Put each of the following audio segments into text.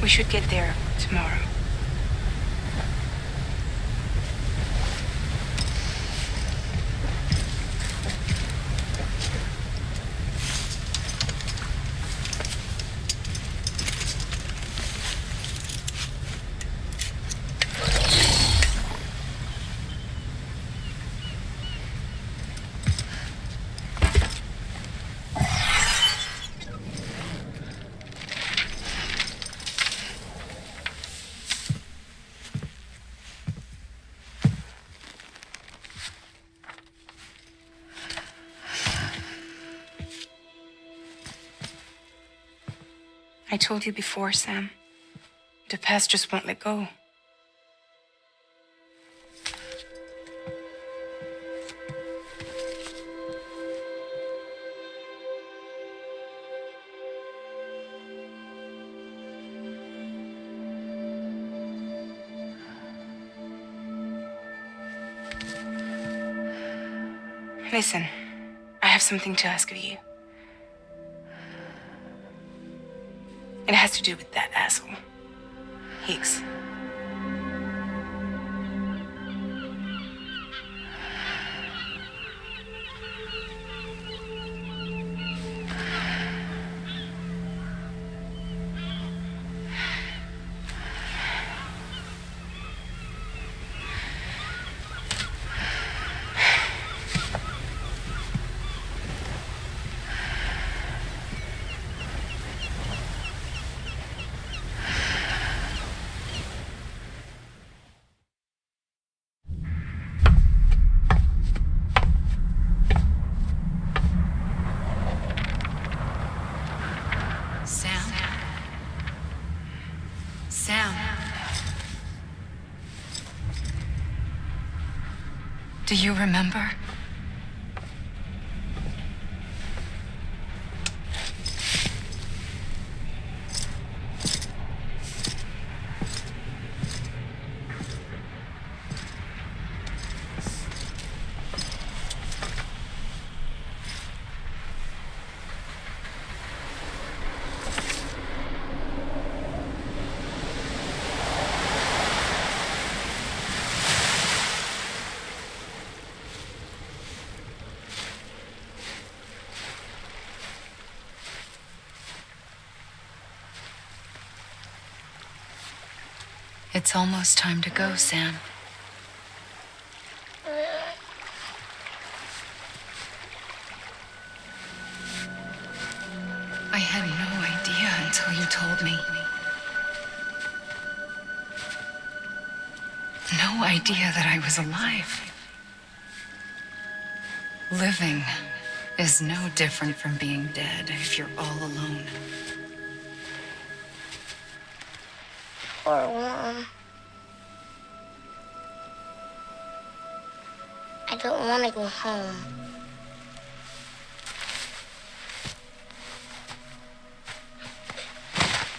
We should get there tomorrow. I told you before, Sam. The past just won't let go. Listen, I have something to ask of you. It has to do with that asshole, Higgs. Do you remember? It's almost time to go, Sam. I had no idea until you told me. No idea that I was alive. Living is no different from being dead if you're all alone. Or Mom. I don't want to go home.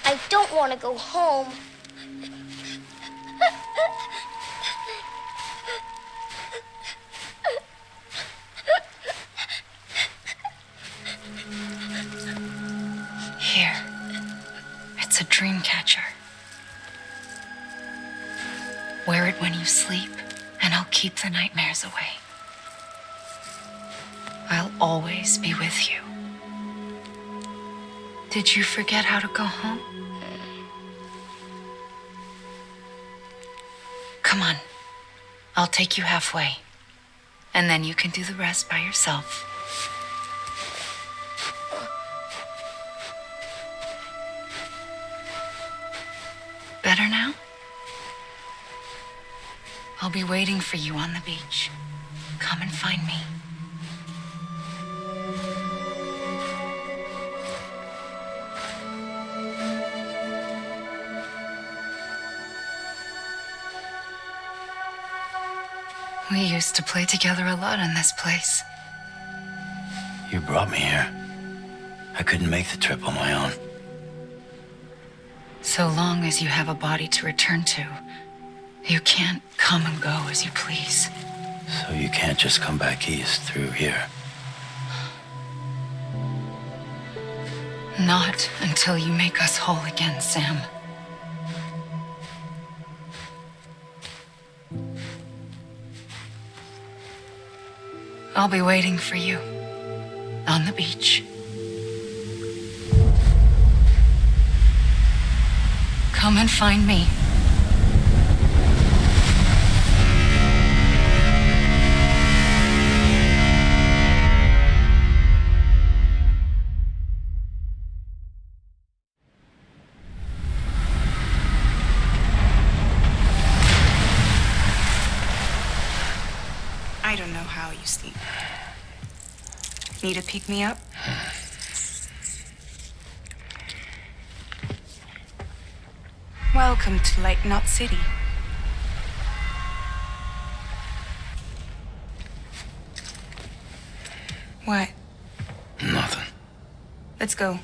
I don't want to go home. Here. It's a dream catcher. Wear it when you sleep, and I'll keep the nightmares away. I'll always be with you. Did you forget how to go home? Come on. I'll take you halfway, and then you can do the rest by yourself. Better now? I'll be waiting for you on the beach. Come and find me. We used to play together a lot in this place. You brought me here. I couldn't make the trip on my own. So long as you have a body to return to, you can't come and go as you please. So you can't just come back east through here? Not until you make us whole again, Sam. I'll be waiting for you on the beach. Come and find me. I don't know how you sleep. Need to pick me up? Welcome to Lake Knot City. What? Nothing. Let's go.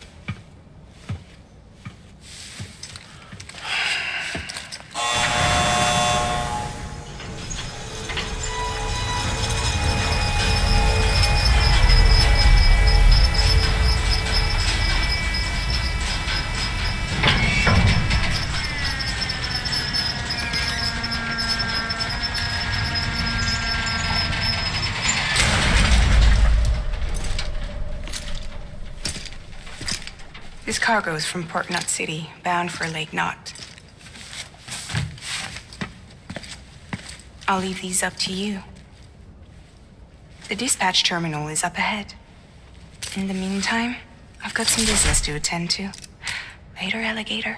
This cargo is from Port Knot City, bound for Lake Knot. I'll leave these up to you. The dispatch terminal is up ahead. In the meantime, I've got some business to attend to. Later, alligator.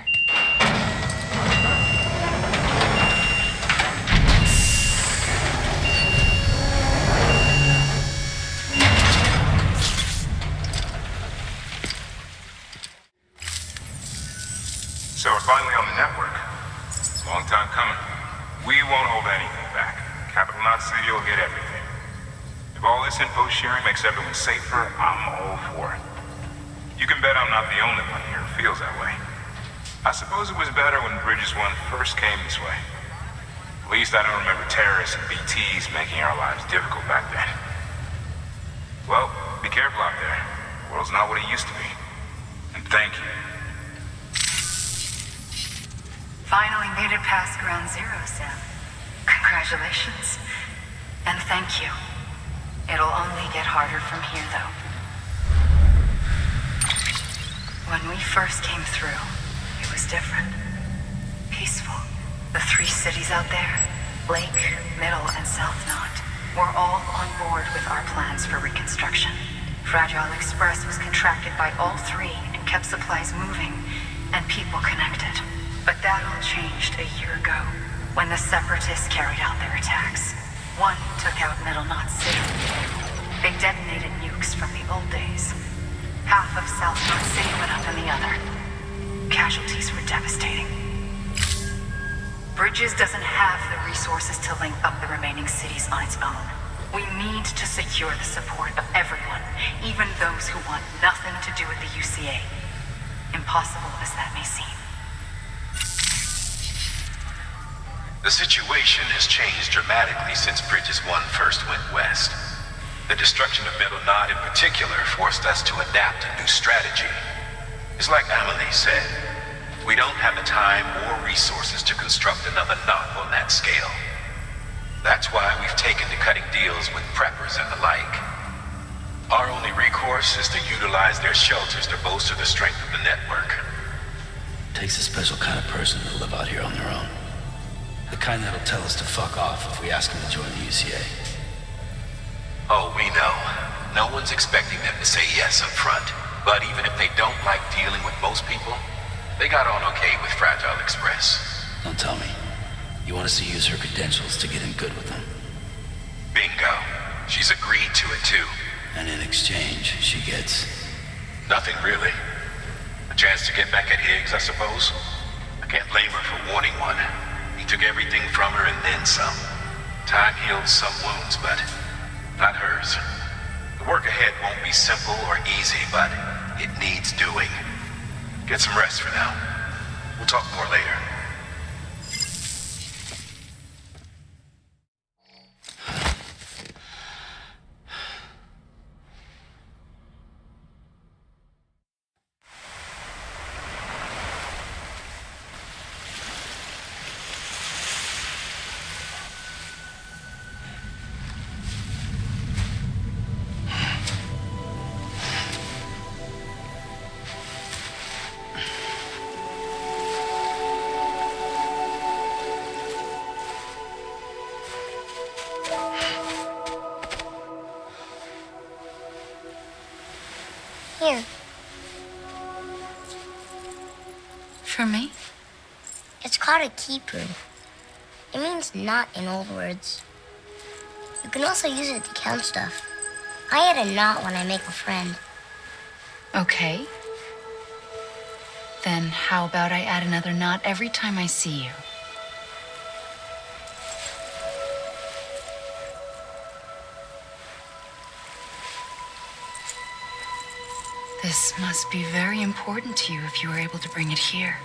So we're finally on the network. Long time coming. We won't hold anything back. Capital Knot City will get everything. If all this info sharing makes everyone safer, I'm all for it. You can bet I'm not the only one here who feels that way. I suppose it was better when Bridges 1 first came this way. At least I don't remember terrorists and BTs making our lives difficult back then. Well, be careful out there. The world's not what it used to be. And thank you. Finally made it past ground zero, Sam. Congratulations. And thank you. It'll only get harder from here, though. When we first came through, it was different. Peaceful. The three cities out there, Lake, Middle, and South Knot, were all on board with our plans for reconstruction. Fragile Express was contracted by all three and kept supplies moving and people connected. But that all changed a year ago, when the Separatists carried out their attacks. One took out Middle Knot City. They detonated nukes from the old days. Half of South Knot City went up in the other. Casualties were devastating. Bridges doesn't have the resources to link up the remaining cities on its own. We need to secure the support of everyone, even those who want nothing to do with the UCA. Impossible as that may seem. The situation has changed dramatically since Bridges 1 first went west. The destruction of Middle Knot in particular forced us to adapt a new strategy. It's like Amelie said, we don't have the time or resources to construct another knot on that scale. That's why we've taken to cutting deals with preppers and the like. Our only recourse is to utilize their shelters to bolster the strength of the network. Takes a special kind of person to live out here on their own. The kind that'll tell us to fuck off if we ask them to join the UCA. Oh, we know. No one's expecting them to say yes up front. But even if they don't like dealing with most people, they got on okay with Fragile Express. Don't tell me. You want us to use her credentials to get in good with them? Bingo. She's agreed to it too. And in exchange, she gets... Nothing really. A chance to get back at Higgs, I suppose. I can't blame her for wanting one. He took everything from her and then some. Time heals some wounds, but not hers. The work ahead won't be simple or easy, but it needs doing. Get some rest for now. We'll talk more later. For me? It's called a keeper. It means knot in old words. You can also use it to count stuff. I add a knot when I make a friend. Okay. Then how about I add another knot every time I see you? This must be very important to you if you were able to bring it here.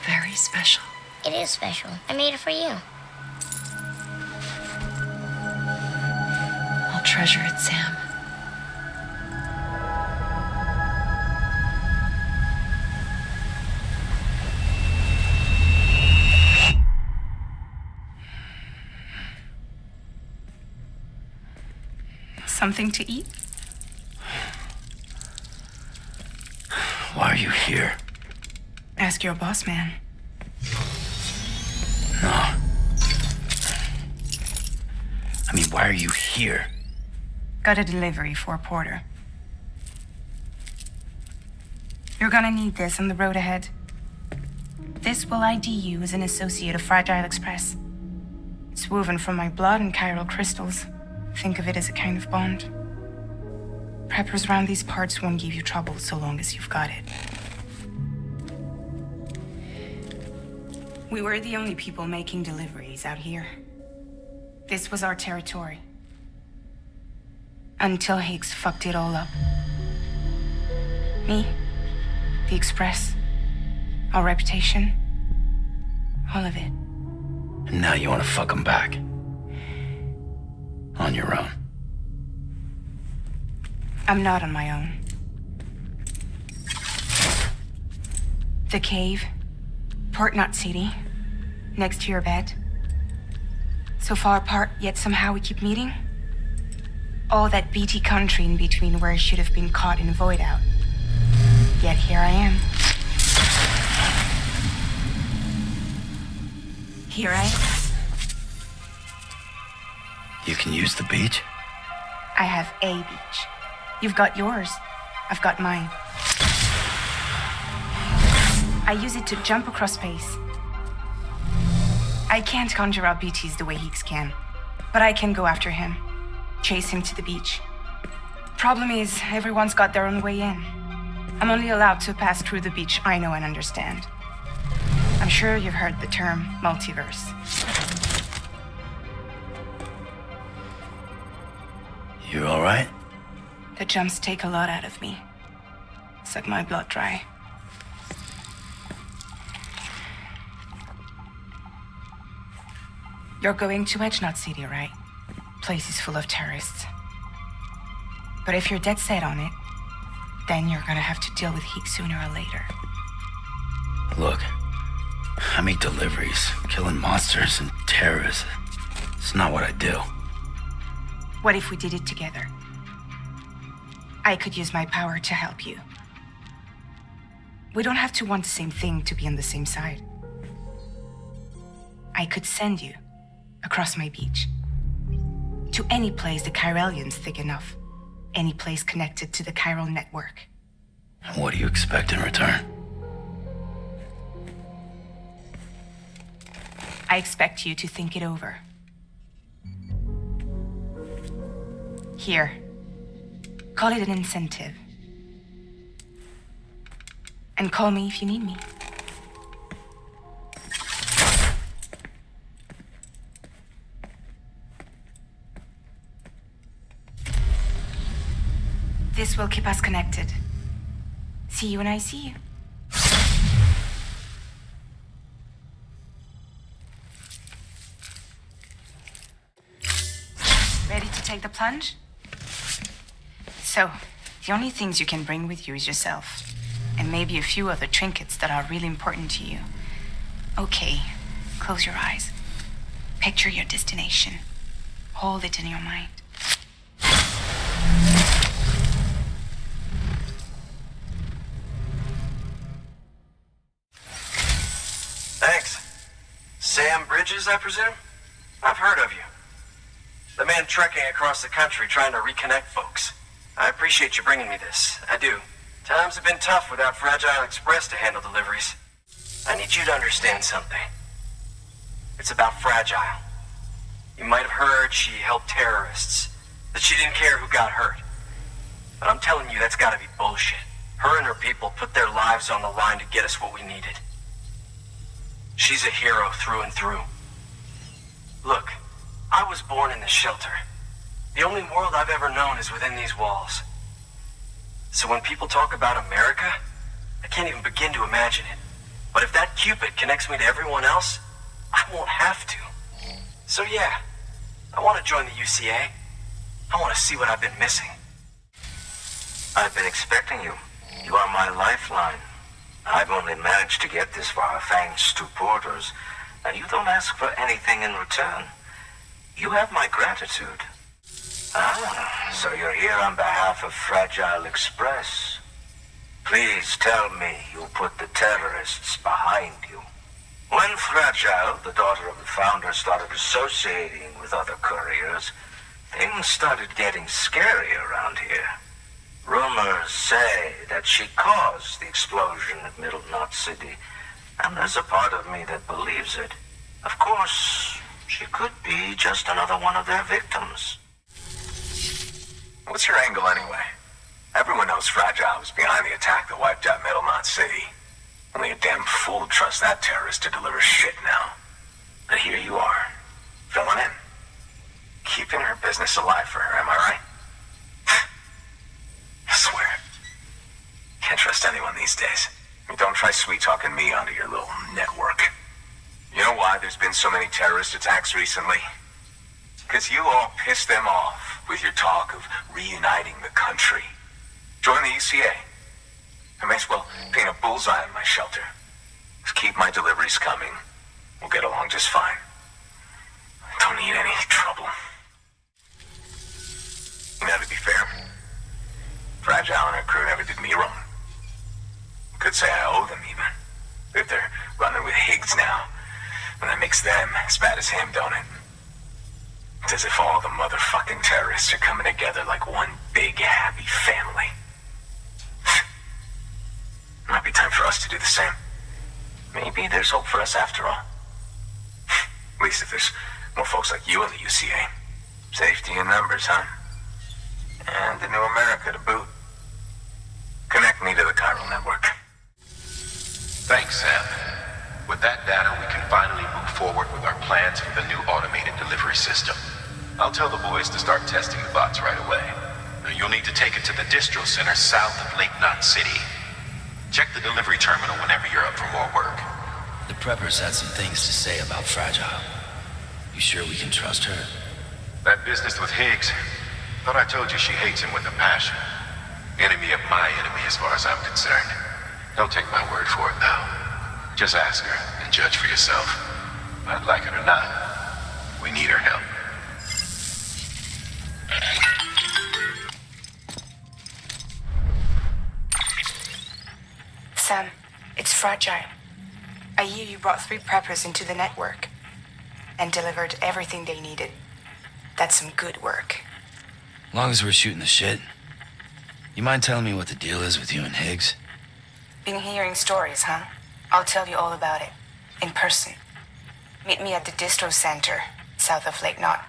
Very special. It is special. I made it for you. I'll treasure it, Sam. Something to eat? Why are you here? Ask your boss man. No. I mean, why are you here? Got a delivery for a porter. You're gonna need this on the road ahead. This will ID you as an associate of Fragile Express. It's woven from my blood and chiral crystals. Think of it as a kind of bond. Preppers around these parts won't give you trouble so long as you've got it. We were the only people making deliveries out here. This was our territory. Until Higgs fucked it all up. Me, the Express, our reputation, all of it. And now you want to fuck them back. On your own. I'm not on my own. The cave, Port Knot City, next to your bed. So far apart, yet somehow we keep meeting. All that BT country in between where I should have been caught in void out. Yet here I am. Here I am. You can use the beach? I have a beach. You've got yours. I've got mine. I use it to jump across space. I can't conjure up BTs the way Higgs can, but I can go after him, chase him to the beach. Problem is, everyone's got their own way in. I'm only allowed to pass through the beach I know and understand. I'm sure you've heard the term multiverse. You all right? The jumps take a lot out of me. Suck my blood dry. You're going to Edge Knot City, right? Place is full of terrorists. But if you're dead set on it, then you're gonna have to deal with Higgs sooner or later. Look, I make deliveries, killing monsters and terrorists. It's not what I do. What if we did it together? I could use my power to help you. We don't have to want the same thing to be on the same side. I could send you across my beach to any place the Chiralian's thick enough. Any place connected to the chiral network. What do you expect in return? I expect you to think it over. Here. Call it an incentive. And call me if you need me. This will keep us connected. See you when I see you. Ready to take the plunge? So, the only things you can bring with you is yourself. And maybe a few other trinkets that are really important to you. Okay, close your eyes. Picture your destination. Hold it in your mind. Thanks. Sam Bridges, I presume? I've heard of you. The man trekking across the country trying to reconnect folks. I appreciate you bringing me this. I do. Times have been tough without Fragile Express to handle deliveries. I need you to understand something. It's about Fragile. You might have heard she helped terrorists, that she didn't care who got hurt. But I'm telling you, that's gotta be bullshit. Her and her people put their lives on the line to get us what we needed. She's a hero through and through. Look, I was born in this shelter. The only world I've ever known is within these walls. So when people talk about America, I can't even begin to imagine it. But if that Cupid connects me to everyone else, I won't have to. So yeah, I want to join the UCA. I want to see what I've been missing. I've been expecting you. You are my lifeline. I've only managed to get this far thanks to porters, and you don't ask for anything in return. You have my gratitude. Ah, so you're here on behalf of Fragile Express. Please tell me you put the terrorists behind you. When Fragile, the daughter of the founder, started associating with other couriers, things started getting scary around here. Rumors say that she caused the explosion at Middle Knot City, and there's a part of me that believes it. Of course, she could be just another one of their victims. What's your angle anyway? Everyone knows Fragile was behind the attack that wiped out Middle Knot City. Only a damn fool would trust that terrorist to deliver shit now. But here you are, filling in. Keeping her business alive for her, am I right? I swear. Can't trust anyone these days. Don't try sweet-talking me onto your little network. You know why there's been so many terrorist attacks recently? Because you all pissed them off with your talk of reuniting the country. Join the UCA. I may as well paint a bullseye on my shelter. Just keep my deliveries coming. We'll get along just fine. Don't need any trouble. You know, to be fair, Fragile and her crew never did me wrong. Could say I owe them even. If they're running with Higgs now, and that makes them as bad as him, don't it? It's as if all the motherfucking terrorists are coming together like one big happy family. Might be time for us to do the same. Maybe there's hope for us after all. At least if there's more folks like you in the UCA. Safety in numbers, huh? And the new America to boot. Connect me to the chiral network. Thanks, Sam. With that data, we can finally move forward with our plans for the new automated delivery system. I'll tell the boys to start testing the bots right away. Now, you'll need to take it to the distro center south of Lake Knot City. Check the delivery terminal whenever you're up for more work. The preppers had some things to say about Fragile. You sure we can trust her? That business with Higgs, thought I told you she hates him with a passion. Enemy of my enemy as far as I'm concerned. Don't take my word for it, though. Just ask her and judge for yourself. I'd like it or not, we need her help. Sam, it's Fragile. I hear you brought 3 preppers into the network and delivered everything they needed. That's some good work. As long as we're shooting the shit. You mind telling me what the deal is with you and Higgs? Been hearing stories, huh? I'll tell you all about it. In person. Meet me at the distro center, south of Lake Knot.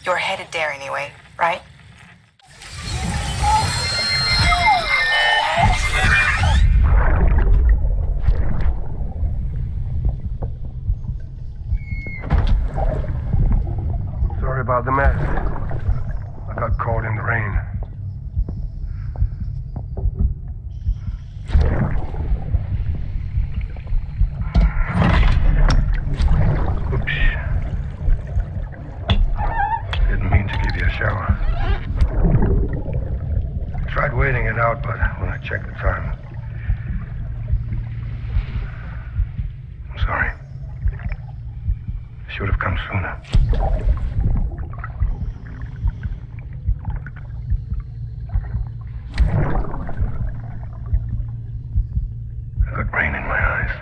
You're headed there anyway, right? Sorry about the mess. I got caught in the rain. Oops. Didn't mean to give you a shower. Tried waiting it out, but when I checked the time... I'm sorry. Should have come sooner. I got rain in my eyes.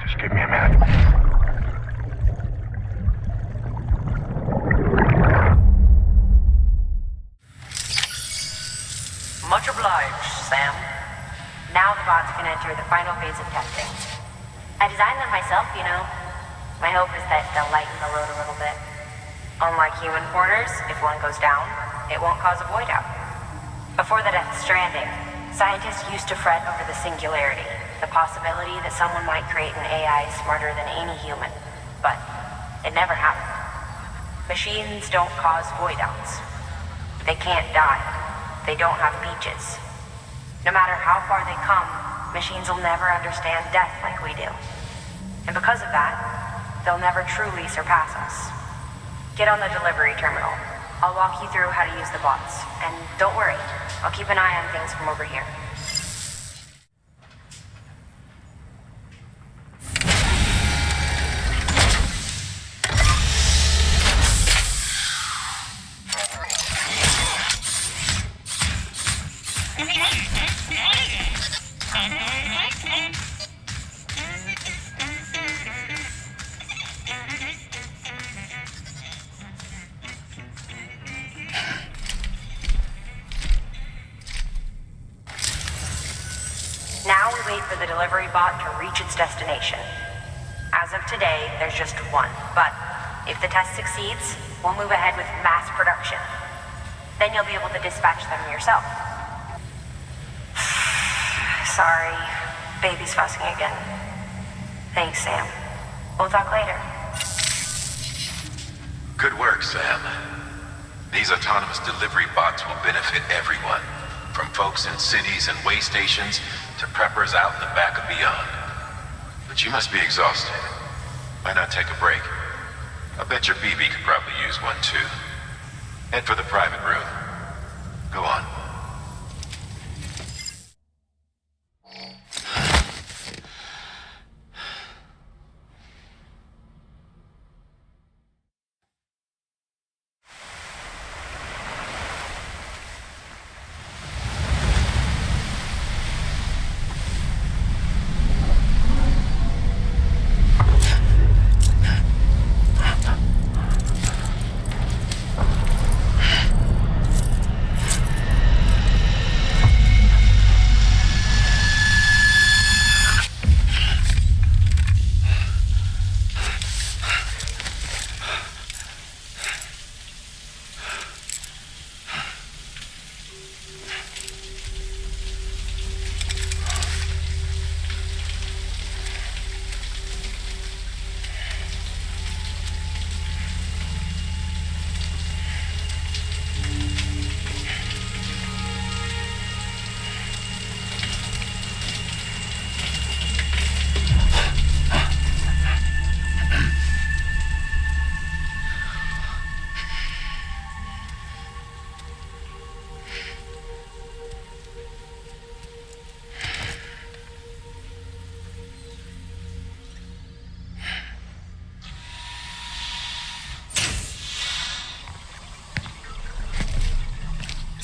Just give me a minute. Much obliged, Sam. Now the bots can enter the final phase of testing. I designed them myself, you know. My hope is that they'll lighten the load a little bit. Unlike human porters, if one goes down, it won't cause a void out. Before the death of Stranding, scientists used to fret over the singularity, the possibility that someone might create an AI smarter than any human. But it never happened. Machines don't cause void outs. They can't die. They don't have beaches. No matter how far they come, machines will never understand death like we do. And because of that, they'll never truly surpass us. Get on the delivery terminal. I'll walk you through how to use the bots. And don't worry, I'll keep an eye on things from over here. Now we wait for the delivery bot to reach its destination. As of today, there's just one, but if the test succeeds, we'll move ahead with mass production. Then you'll be able to dispatch them yourself. Sorry, baby's fussing again. Thanks, Sam. We'll talk later. Good work, Sam. These autonomous delivery bots will benefit everyone, from folks in cities and way stations to preppers out in the back and beyond. But you must be exhausted. Why not take a break? I bet your BB could probably use one too. Head for the private room. Go on.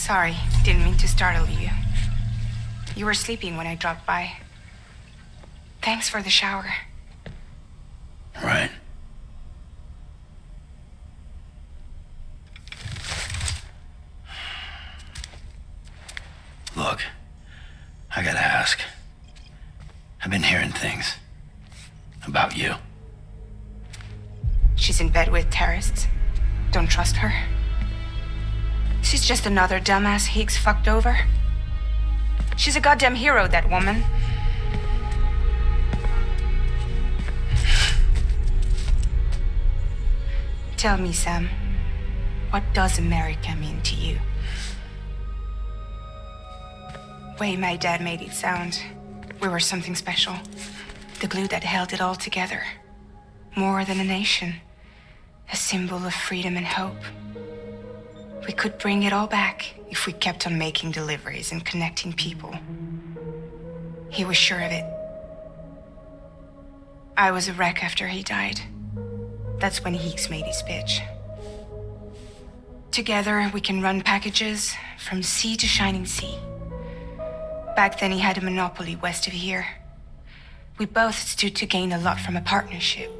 Sorry, didn't mean to startle you. You were sleeping when I dropped by. Thanks for the shower. Right. Look, I gotta ask. I've been hearing things about you. She's in bed with terrorists. Don't trust her. She's just another dumbass Higgs fucked over. She's a goddamn hero, that woman. Tell me, Sam, what does America mean to you? Way my dad made it sound, we were something special. The glue that held it all together. More than a nation. A symbol of freedom and hope. We could bring it all back if we kept on making deliveries and connecting people. He was sure of it. I was a wreck after he died. That's when Higgs made his pitch. Together, we can run packages from sea to shining sea. Back then, he had a monopoly west of here. We both stood to gain a lot from a partnership.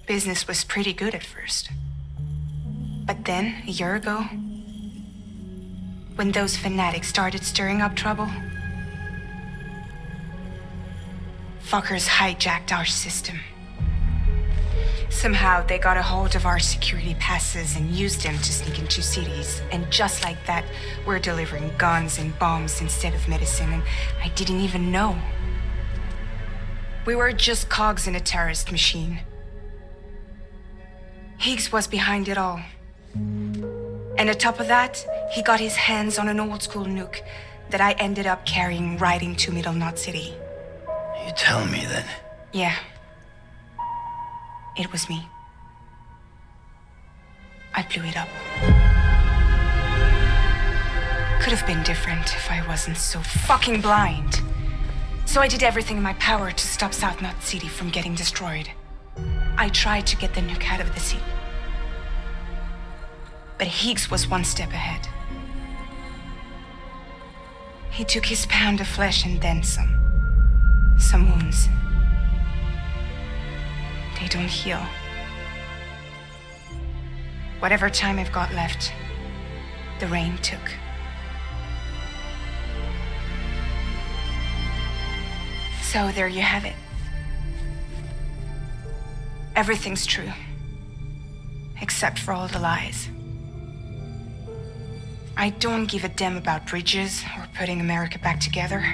Business was pretty good at first. But then, a year ago, when those fanatics started stirring up trouble. Fuckers hijacked our system. Somehow they got a hold of our security passes and used them to sneak into cities. And just like that, we're delivering guns and bombs instead of medicine, and I didn't even know. We were just cogs in a terrorist machine. Higgs was behind it all. And on top of that, he got his hands on an old-school nuke that I ended up carrying right into Middle Knot City. You tell me then? Yeah. It was me. I blew it up. Could have been different if I wasn't so fucking blind. So I did everything in my power to stop South Knot City from getting destroyed. I tried to get the nuke out of the city. But Higgs was one step ahead. He took his pound of flesh and then some. Some wounds. They don't heal. Whatever time I've got left, the rain took. So there you have it. Everything's true. Except for all the lies. I don't give a damn about bridges or putting America back together.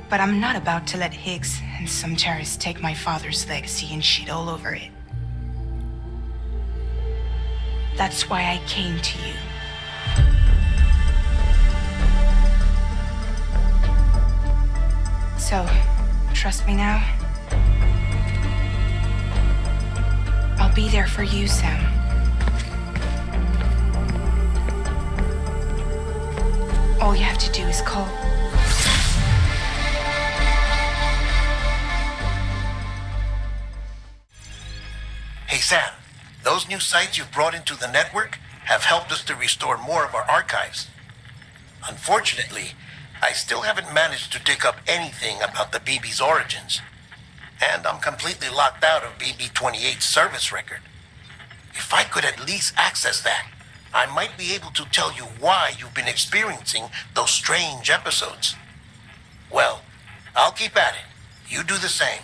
But I'm not about to let Higgs and some terrorists take my father's legacy and shit all over it. That's why I came to you. So, trust me now? I'll be there for you, Sam. All you have to do is call. Hey Sam, those new sites you've brought into the network have helped us to restore more of our archives. Unfortunately, I still haven't managed to dig up anything about the BB's origins. And I'm completely locked out of BB-28's service record. If I could at least access that, I might be able to tell you why you've been experiencing those strange episodes. Well, I'll keep at it. You do the same.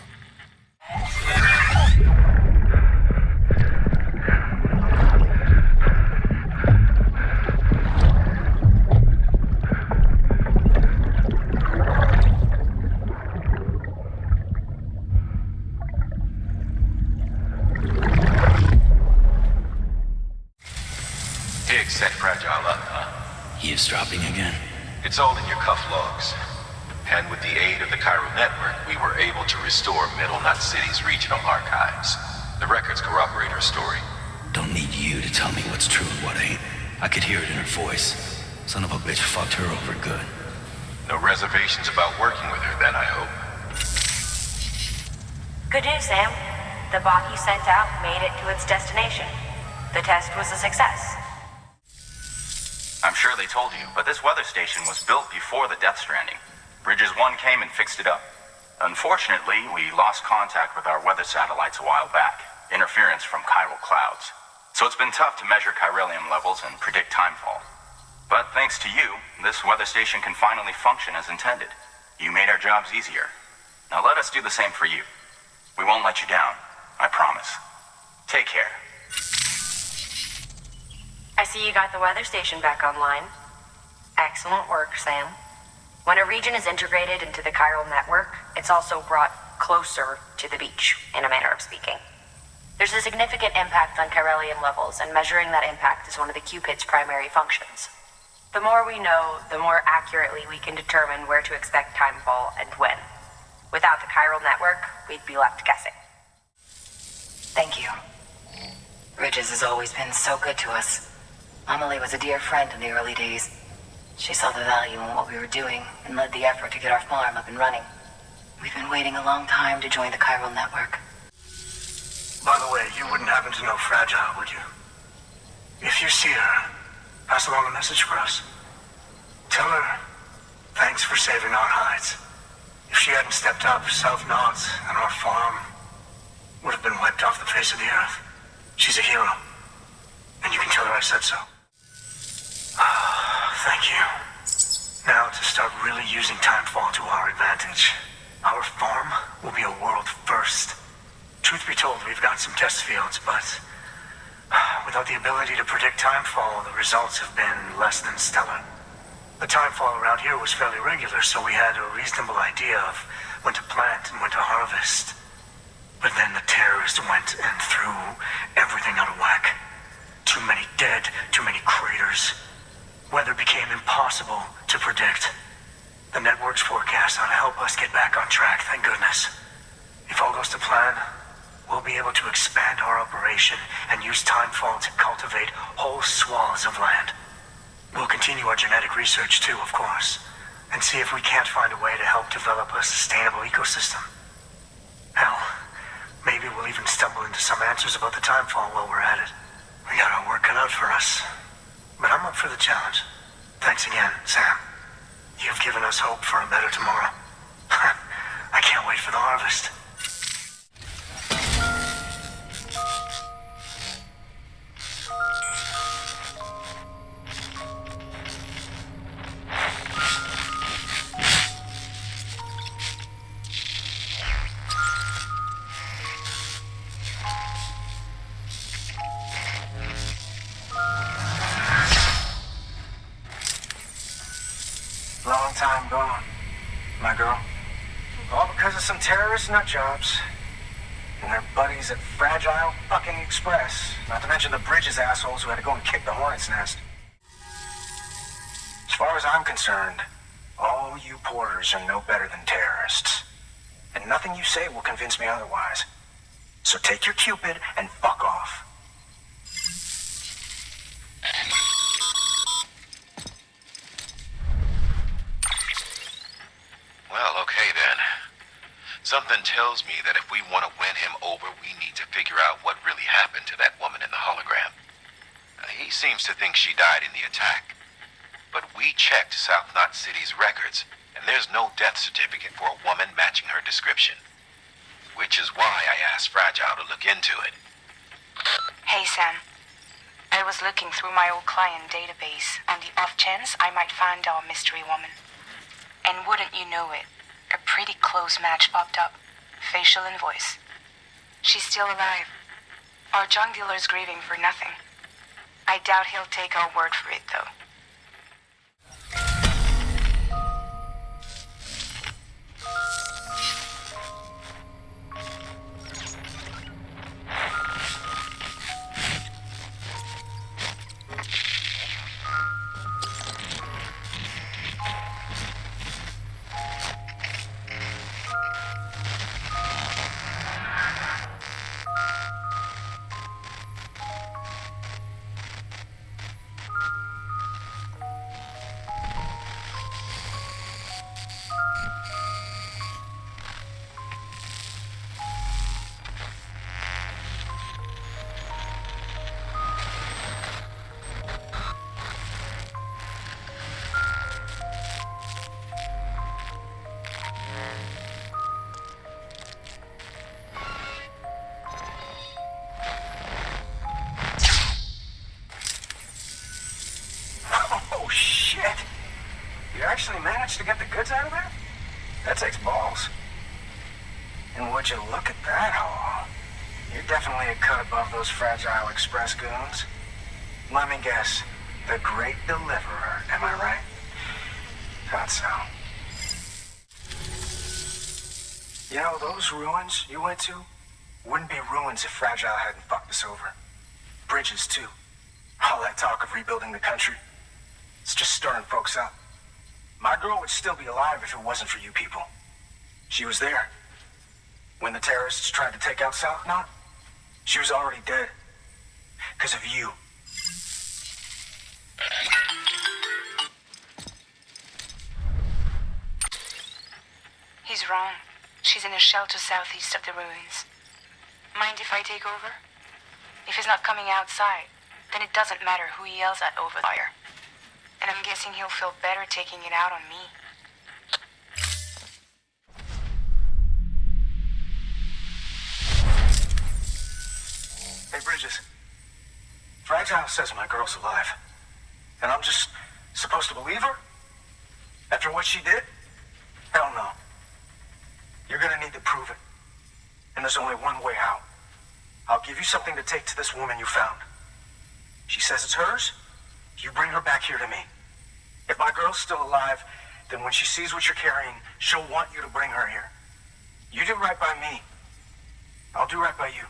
Set Fragile up, huh? Eavesdropping again? It's all in your cuff logs. And with the aid of the Cairo network, we were able to restore Middle Knot City's regional archives. The records corroborate her story. Don't need you to tell me what's true and what ain't. I could hear it in her voice. Son of a bitch fucked her over good. No reservations about working with her then, I hope. Good news, Sam. The bot you sent out made it to its destination. The test was a success. I'm sure they told you, but this weather station was built before the Death Stranding. Bridges 1 came and fixed it up. Unfortunately, we lost contact with our weather satellites a while back. Interference from chiral clouds. So it's been tough to measure chiralium levels and predict timefall. But thanks to you, this weather station can finally function as intended. You made our jobs easier. Now let us do the same for you. We won't let you down, I promise. Take care. I see you got the weather station back online. Excellent work, Sam. When a region is integrated into the chiral network, it's also brought closer to the beach, in a manner of speaking. There's a significant impact on chiralium levels, and measuring that impact is one of the Cupid's primary functions. The more we know, the more accurately we can determine where to expect timefall and when. Without the chiral network, we'd be left guessing. Thank you. Ridges has always been so good to us. Amelie was a dear friend in the early days. She saw the value in what we were doing and led the effort to get our farm up and running. We've been waiting a long time to join the chiral network. By the way, you wouldn't happen to know Fragile, would you? If you see her, pass along a message for us. Tell her, thanks for saving our hides. If she hadn't stepped up, South Knots and our farm would have been wiped off the face of the earth. She's a hero. And you can tell her I said so. Thank you. Now to start really using timefall to our advantage. Our farm will be a world first. Truth be told, we've got some test fields, but without the ability to predict timefall, the results have been less than stellar. The timefall around here was fairly regular, so we had a reasonable idea of when to plant and when to harvest. But then the terrorists went and threw everything out of whack. Too many dead, too many craters. Weather became impossible to predict. The network's forecast ought to help us get back on track, thank goodness. If all goes to plan, we'll be able to expand our operation and use timefall to cultivate whole swaths of land. We'll continue our genetic research too, of course, and see if we can't find a way to help develop a sustainable ecosystem. Hell, maybe we'll even stumble into some answers about the timefall while we're at it. We got our work cut out for us, but I'm up for the challenge. Thanks again, Sam. You've given us hope for a better tomorrow. I can't wait for the harvest. Long time gone, my girl. All because of some terrorist nut jobs. And their buddies at Fragile fucking Express. Not to mention the Bridges assholes who had to go and kick the hornet's nest. As far as I'm concerned, all you porters are no better than terrorists. And nothing you say will convince me otherwise. So take your Cupid and fuck off. Well, okay then. Something tells me that if we want to win him over, we need to figure out what really happened to that woman in the hologram. He seems to think she died in the attack. But we checked South Knot City's records, and there's no death certificate for a woman matching her description. Which is why I asked Fragile to look into it. Hey, Sam. I was looking through my old client database on the off chance I might find our mystery woman. And wouldn't you know it, a pretty close match popped up. Facial and voice. She's still alive. Our junk dealer's grieving for nothing. I doubt he'll take our word for it, though. Actually managed to get the goods out of there? That takes balls. And would you look at that haul? You're definitely a cut above those Fragile Express goons. Let me guess. The Great Deliverer, am I right? Thought so. You know, those ruins you went to wouldn't be ruins if Fragile hadn't fucked us over. Bridges, too. All that talk of rebuilding the country. It's just stirring folks up. My girl would still be alive if it wasn't for you people. She was there. When the terrorists tried to take out South Knot, she was already dead. Because of you. He's wrong. She's in a shelter southeast of the ruins. Mind if I take over? If he's not coming outside, then it doesn't matter who he yells at over there. And I'm guessing he'll feel better taking it out on me. Hey, Bridges. Fragile says my girl's alive. And I'm just supposed to believe her? After what she did? Hell no. You're gonna need to prove it. And there's only one way out. I'll give you something to take to this woman you found. She says it's hers. You bring her back here to me. If my girl's still alive, then when she sees what you're carrying, she'll want you to bring her here. You do right by me. I'll do right by you.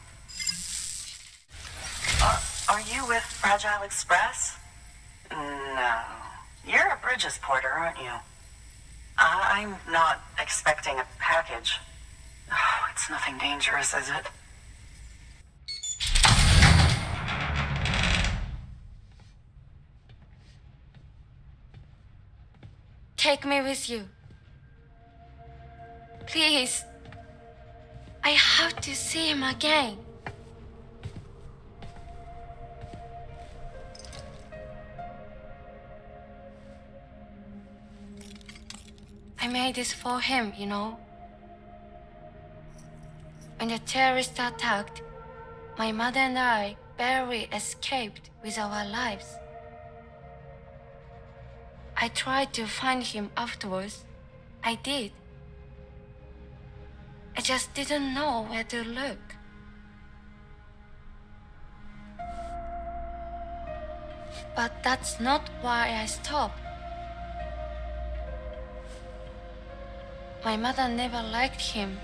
Are you with Fragile Express? No. You're a Bridges porter, aren't you? I'm not expecting a package. Oh, it's nothing dangerous, is it? Take me with you. Please. I have to see him again. I made this for him, you know. When the terrorists attacked, my mother and I barely escaped with our lives. I tried to find him afterwards. I did. I just didn't know where to look. But that's not why I stopped. My mother never liked him.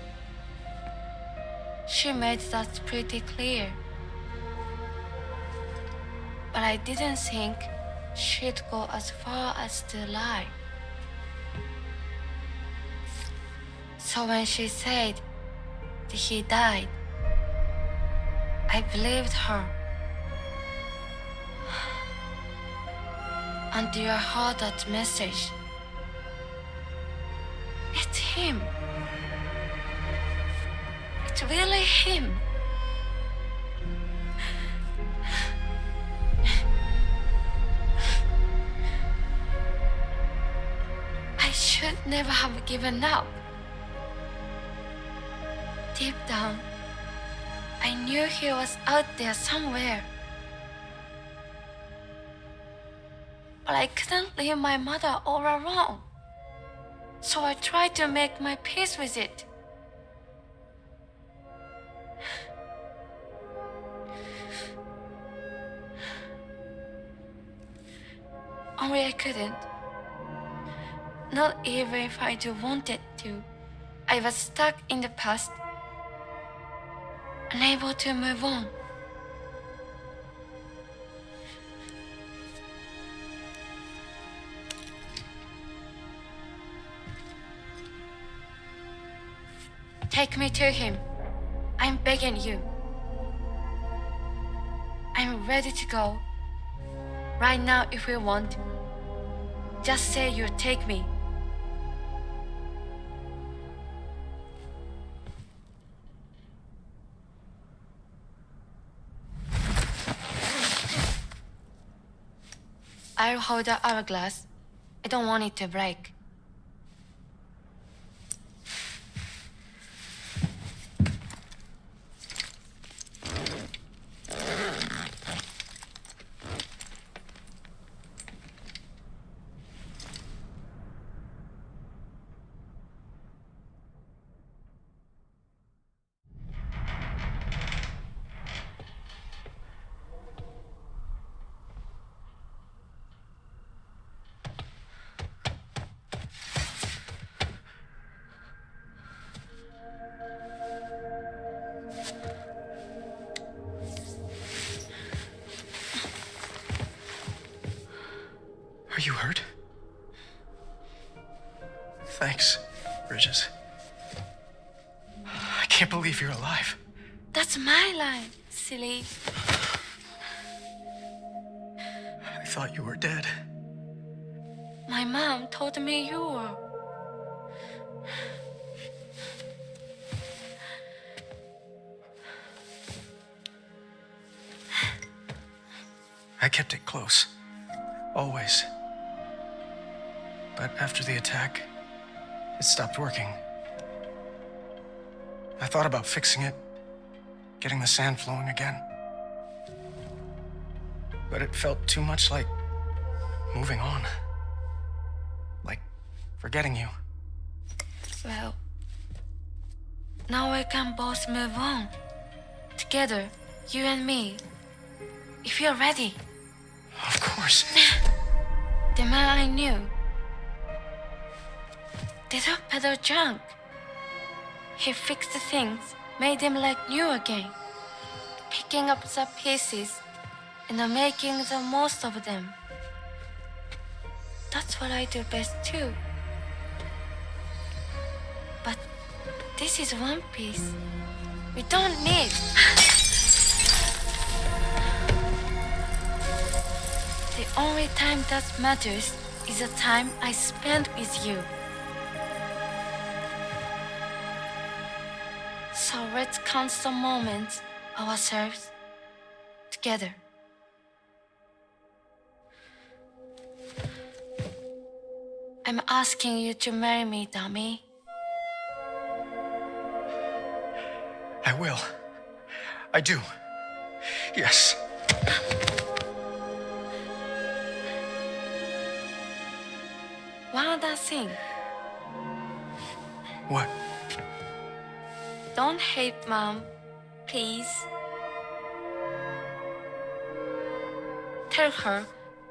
She made that pretty clear. But I didn't think she'd go as far as to lie. So when she said that he died, I believed her. Until I heard that message. It's him. It's really him. I should never have given up. Deep down, I knew he was out there somewhere. But I couldn't leave my mother all alone. So I tried to make my peace with it. Only I couldn't. Not even if I do wanted to. I was stuck in the past, unable to move on. Take me to him. I'm begging you. I'm ready to go. Right now if you want. Just say you'll take me. I'll hold the hourglass. I don't want it to break. Are you hurt? Thanks, Bridges. I can't believe you're alive. That's my line, silly. I thought you were dead. My mom told me you were. I kept it close. Always. But after the attack, it stopped working. I thought about fixing it, getting the sand flowing again. But it felt too much like moving on. for getting you. Well, now we can both move on. Together, you and me. If you're ready. Of course. The man I knew. They took better junk. He fixed the things, made them like new again. Picking up the pieces and making the most of them. That's what I do best too. But this is one piece. We don't need. The only time that matters is the time I spend with you. So let's count the moments ourselves together. I'm asking you to marry me, dummy. I will. I do. Yes. One other thing. What? Don't hate Mom, please. Tell her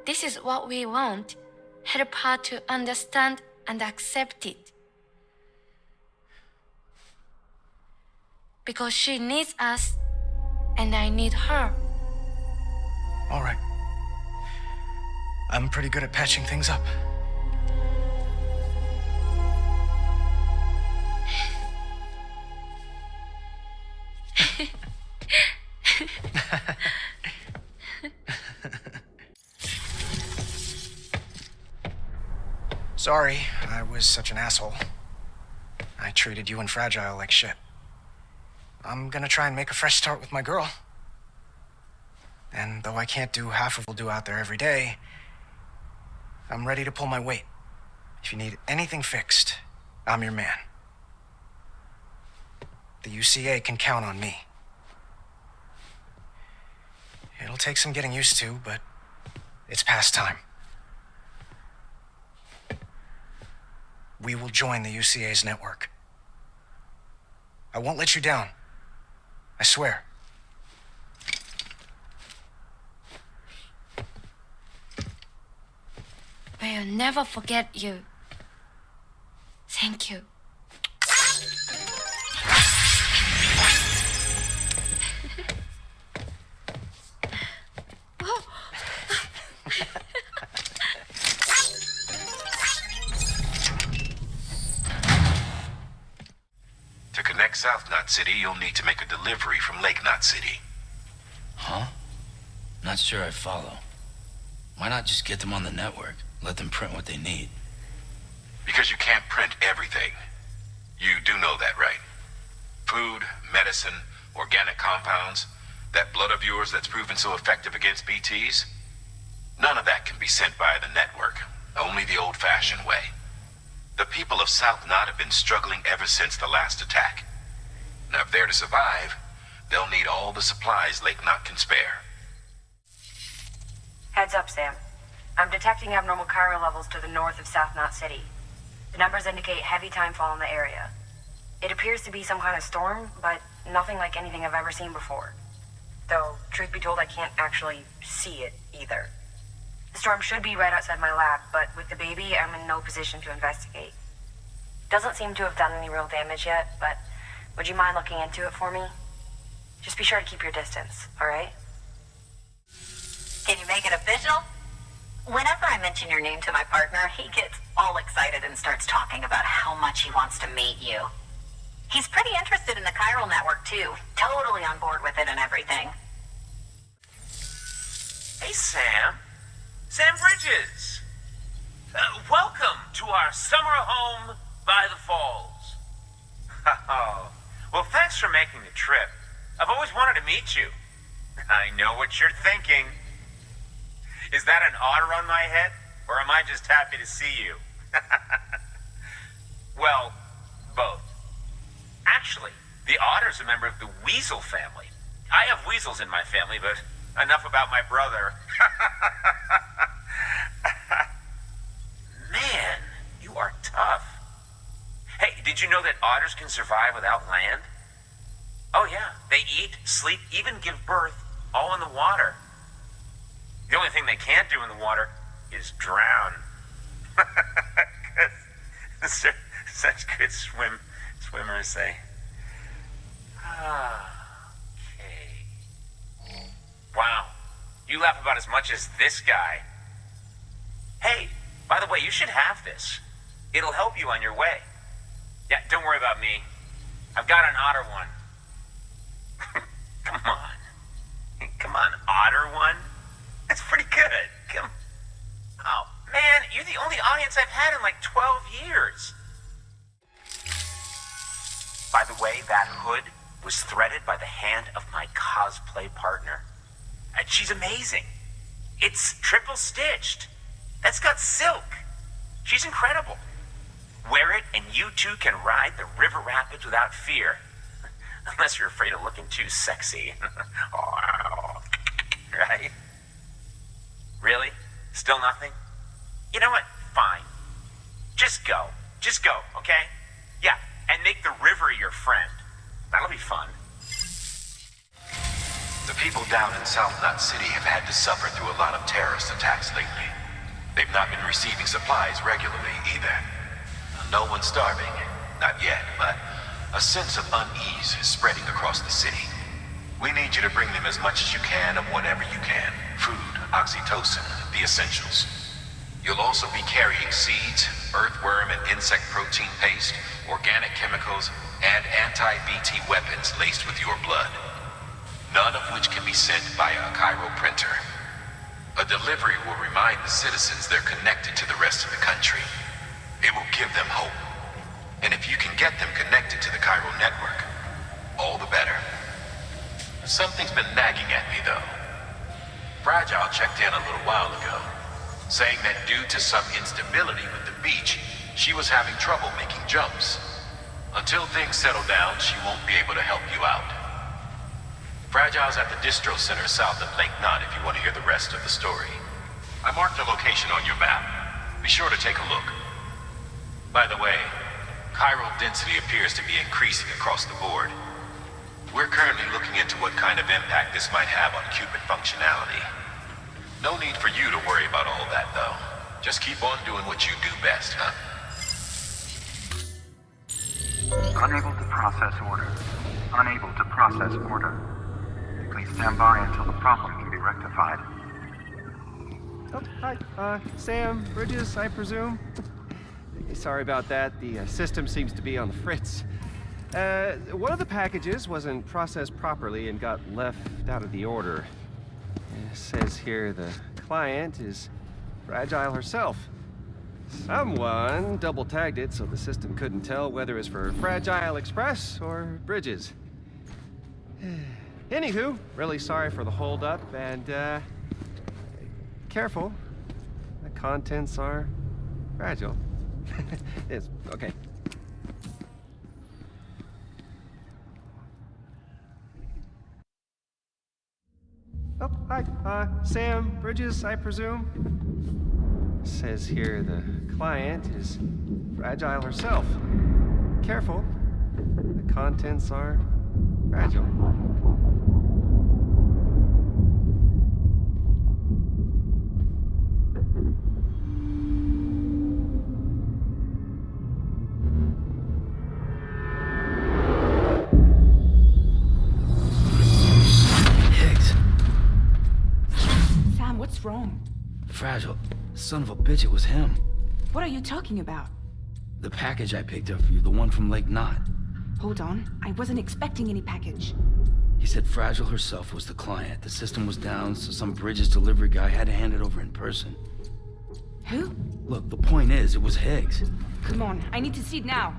this is what we want. Help her to understand and accept it. Because she needs us, and I need her. All right. I'm pretty good at patching things up. Sorry, I was such an asshole. I treated you and Fragile like shit. I'm gonna try and make a fresh start with my girl. And though I can't do half of what we'll do out there every day, I'm ready to pull my weight. If you need anything fixed, I'm your man. The UCA can count on me. It'll take some getting used to, but it's past time. We will join the UCA's network. I won't let you down. I swear. I'll never forget you. Thank you. To connect South Knot City, you'll need to make a delivery from Lake Knot City. Huh? Not sure I follow. Why not just get them on the network? Let them print what they need. Because you can't print everything. You do know that, right? Food, medicine, organic compounds, that blood of yours that's proven so effective against BTs? None of that can be sent via the network. Only the old-fashioned way. The people of South Knot have been struggling ever since the last attack. Now, if they're to survive, they'll need all the supplies Lake Knot can spare. Heads up, Sam. I'm detecting abnormal chiral levels to the north of South Knot City. The numbers indicate heavy timefall in the area. It appears to be some kind of storm, but nothing like anything I've ever seen before. Though, truth be told, I can't actually see it either. The storm should be right outside my lab, but with the baby, I'm in no position to investigate. Doesn't seem to have done any real damage yet, but would you mind looking into it for me? Just be sure to keep your distance, alright? Can you make it official? Whenever I mention your name to my partner, he gets all excited and starts talking about how much he wants to meet you. He's pretty interested in the chiral network, too. Totally on board with it and everything. Hey, Sam. Sam Bridges. Welcome to our summer home by the falls. Oh, well, thanks for making the trip. I've always wanted to meet you. I know what you're thinking. Is that an otter on my head, or am I just happy to see you? Well, both. Actually, the otter's a member of the weasel family. I have weasels in my family, but enough about my brother. Man, you are tough. did you know that otters can survive without land? Oh yeah, they eat, sleep, even give birth, all in the water. The only thing they can't do in the water is drown. Such good swimmers, say. Okay. Wow, you laugh about as much as this guy. Hey, by the way, you should have this. It'll help you on your way. Yeah, don't worry about me. I've got an otter one. Come on. Come on, otter one? That's pretty good. Come. Oh, man, you're the only audience I've had in like 12 years. By the way, that hood was threaded by the hand of my cosplay partner. And she's amazing. It's triple stitched. That's got silk. She's incredible. Wear it and you too can ride the river rapids without fear. Unless you're afraid of looking too sexy. Right? Really? Still nothing? You know what? Fine. Just go. Just go, okay? Yeah, and make the river your friend. That'll be fun. The people down in South Knot City have had to suffer through a lot of terrorist attacks lately. They've not been receiving supplies regularly either. No one's starving, not yet, but a sense of unease is spreading across the city. We need you to bring them as much as you can of whatever you can. Food, oxytocin, the essentials. You'll also be carrying seeds, earthworm and insect protein paste, organic chemicals, and anti-BT weapons laced with your blood. None of which can be sent via a Cairo printer. A delivery will remind the citizens they're connected to the rest of the country. It will give them hope. And if you can get them connected to the Cairo network, all the better. Something's been nagging at me, though. Fragile checked in a little while ago, saying that due to some instability with the beach, she was having trouble making jumps. Until things settle down, she won't be able to help you out. Fragile's at the distro center south of Lake Knot if you want to hear the rest of the story. I marked the location on your map. Be sure to take a look. By the way, chiral density appears to be increasing across the board. We're currently looking into what kind of impact this might have on qubit functionality. No need for you to worry about all that, though. Just keep on doing what you do best, huh? Unable to process order. Unable to process order. Please stand by until the problem can be rectified. Oh, hi. Sam, Bridges, I presume? Sorry about that. The system seems to be on the fritz. One of the packages wasn't processed properly and got left out of the order. It says here the client is Fragile herself. Someone double-tagged it so the system couldn't tell whether it's for Fragile Express or Bridges. Anywho, really sorry for the hold-up, and, careful. The contents are fragile. It's okay. Oh, hi. Sam, Bridges, I presume? Says here the client is Fragile herself. Careful. The contents are fragile. Wrong? Fragile. Son of a bitch, it was him. What are you talking about? The package I picked up for you, the one from Lake Knot. Hold on. I wasn't expecting any package. He said Fragile herself was the client. The system was down, so some Bridges delivery guy had to hand it over in person. Who? Look, the point is, it was Higgs. Come on, I need to see it now.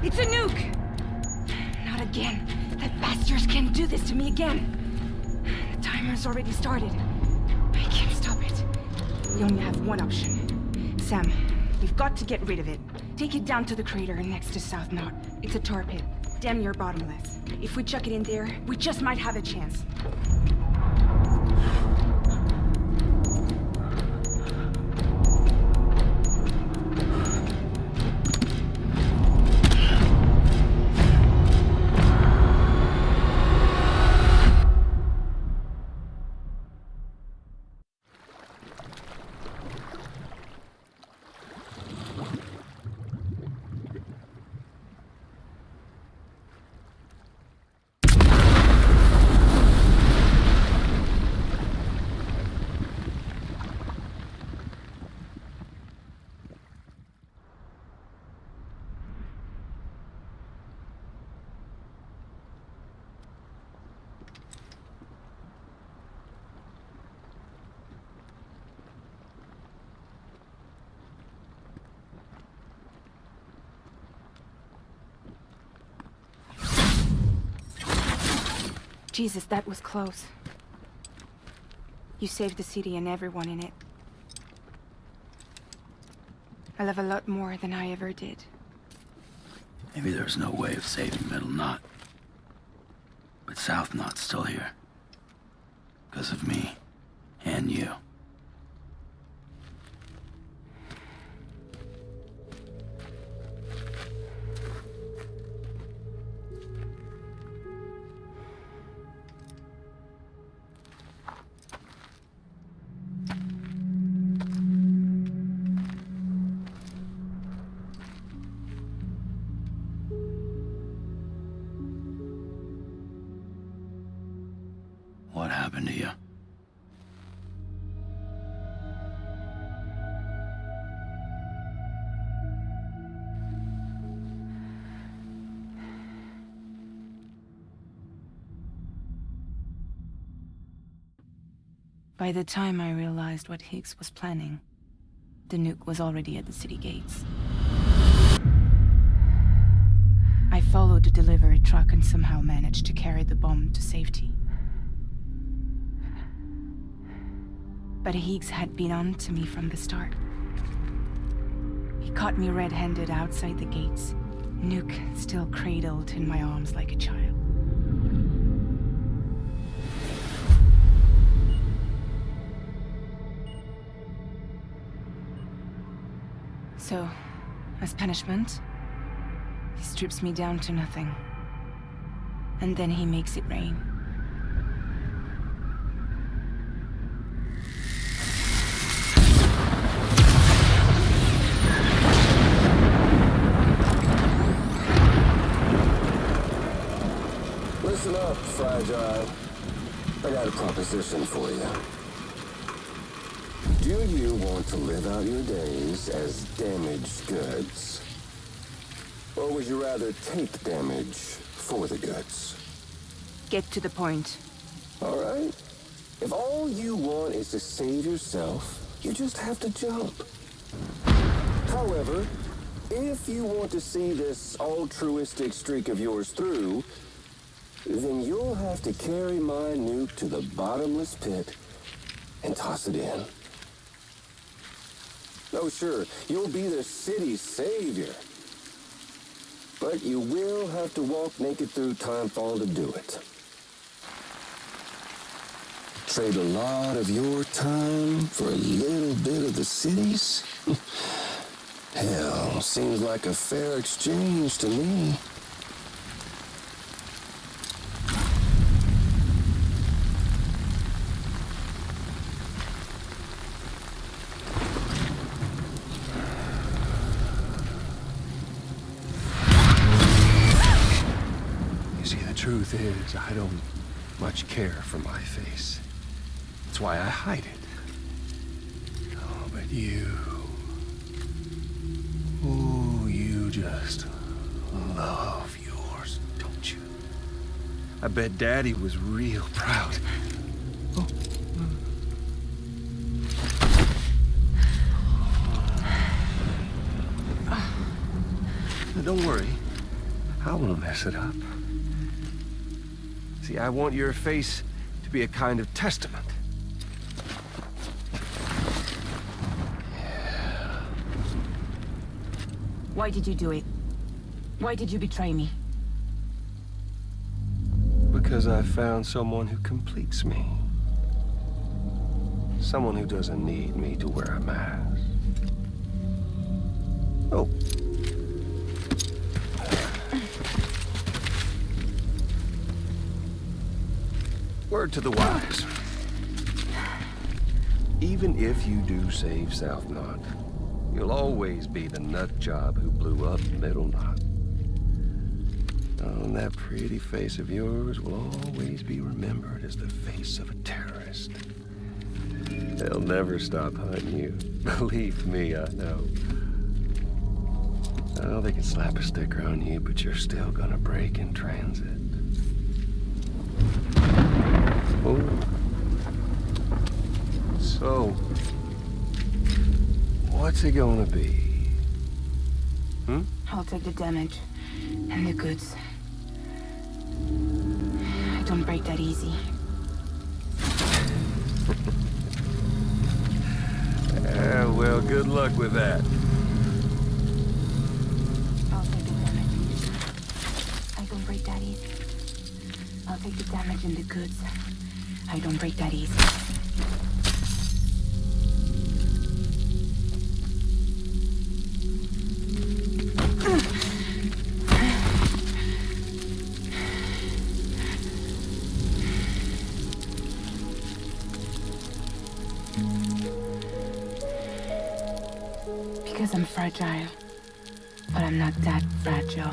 It's a nuke! Not again. bastards can't do this to me again. The timer's already started. I can't stop it. We only have one option. Sam, we've got to get rid of it. Take it down to the crater next to South Knot. It's a tar pit. Damn near bottomless. If we chuck it in there, we just might have a chance. Jesus, that was close. You saved the city and everyone in it. I love a lot more than I ever did. Maybe there's no way of saving Middle Knot. But South Knot's still here. Because of me. And you. What happened to you? By the time I realized what Higgs was planning, the nuke was already at the city gates. I followed the delivery truck and somehow managed to carry the bomb to safety. But Higgs had been on to me from the start. He caught me red-handed outside the gates, nuke still cradled in my arms like a child. So, as punishment, he strips me down to nothing. And then he makes it rain. Listen up, Fragile. I got a proposition for you. Do you want to live out your days as damaged goods? Or would you rather take damage for the goods? Get to the point. All right. If all you want is to save yourself, you just have to jump. However, if you want to see this altruistic streak of yours through, then you'll have to carry my nuke to the bottomless pit and toss it in. Oh, sure, you'll be the city's savior. But you will have to walk naked through Timefall to do it. Trade a lot of your time for a little bit of the city's? Hell, seems like a fair exchange to me. Truth is, I don't much care for my face. That's why I hide it. Oh, but you... Ooh, you just love yours, don't you? I bet Daddy was real proud. Oh. Now, don't worry. I won't mess it up. See, I want your face to be a kind of testament. Why did you do it? Why did you betray me? Because I found someone who completes me. Someone who doesn't need me to wear a mask. Oh. Word to the wise. Even if you do save South Knot, you'll always be the nut job who blew up Middle Knot. Oh, and that pretty face of yours will always be remembered as the face of a terrorist. They'll never stop hunting you. Believe me, I know. Oh, they can slap a sticker on you, but you're still gonna break in transit. Oh. So, what's it gonna be? I'll take the damage and the goods. I don't break that easy. Well, good luck with that. I'll take the damage. I don't break that easy. I'll take the damage and the goods. I don't break that easy. Because I'm fragile, but I'm not that fragile.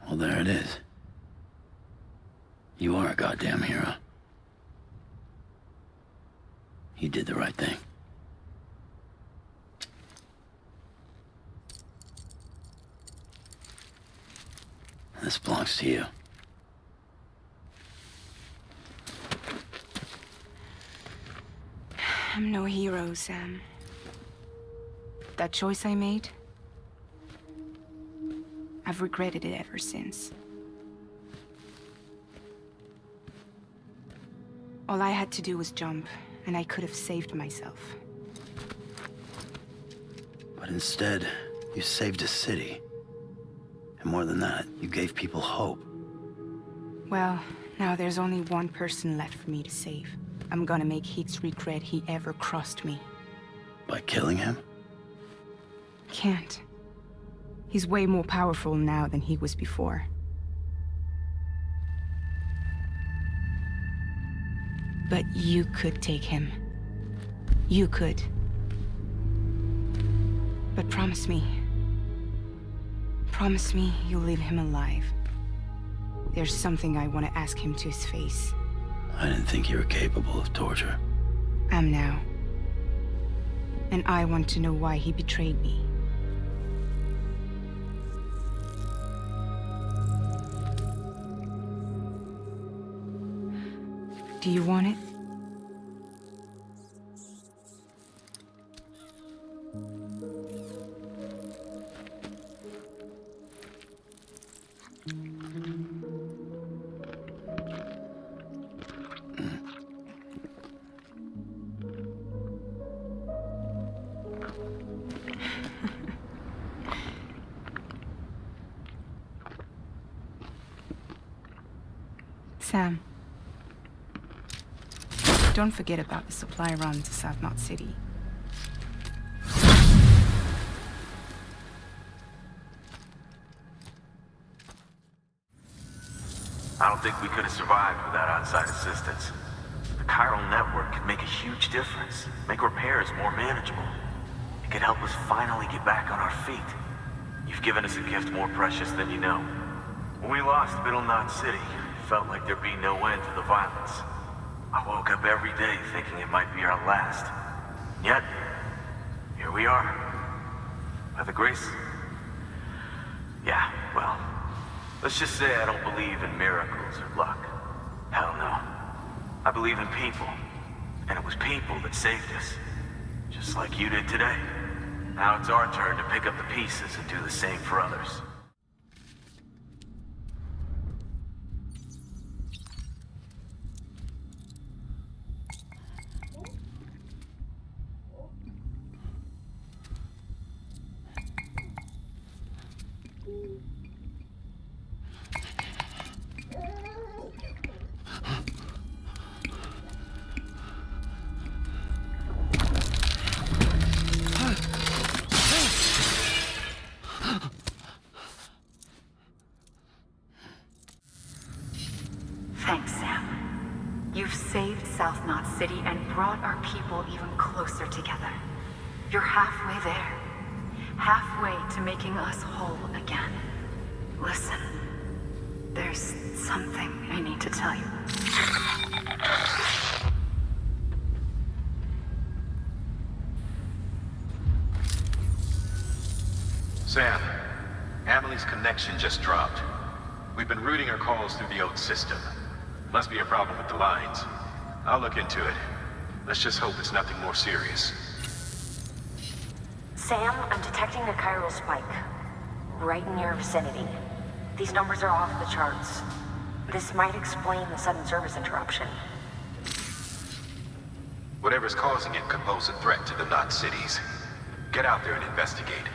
Well, there it is. You are a goddamn hero. You did the right thing. This belongs to you. I'm no hero, Sam. That choice I made, I've regretted it ever since. All I had to do was jump, and I could have saved myself. But instead, you saved a city. And more than that, you gave people hope. Well, now there's only one person left for me to save. I'm gonna make Heats regret he ever crossed me. By killing him? Can't. He's way more powerful now than he was before. But you could take him. You could. But promise me. Promise me you'll leave him alive. There's something I want to ask him to his face. I didn't think you were capable of torture. Am now. And I want to know why he betrayed me. Do you want it? Sam. Don't forget about the supply run to South Knot City. I don't think we could have survived without outside assistance. The chiral network could make a huge difference, make repairs more manageable. It could help us finally get back on our feet. You've given us a gift more precious than you know. When we lost Middle Knot City, it felt like there'd be no end to the violence. I woke up every day thinking it might be our last. Yet, here we are. By the grace... Yeah, well, let's just say I don't believe in miracles or luck. Hell no. I believe in people. And it was people that saved us. Just like you did today. Now it's our turn to pick up the pieces and do the same for others. Thanks, Sam. You've saved South Knot City and brought our people even closer together. You're halfway there. Halfway to making us whole again. Listen, there's something I need to tell you. Sam, Amelie's connection just dropped. We've been routing her calls through the old system. Must be a problem with the lines. I'll look into it. Let's just hope it's nothing more serious. Sam, I'm detecting a chiral spike. Right in your vicinity. These numbers are off the charts. This might explain the sudden service interruption. Whatever's causing it could pose a threat to the Knot cities. Get out there and investigate.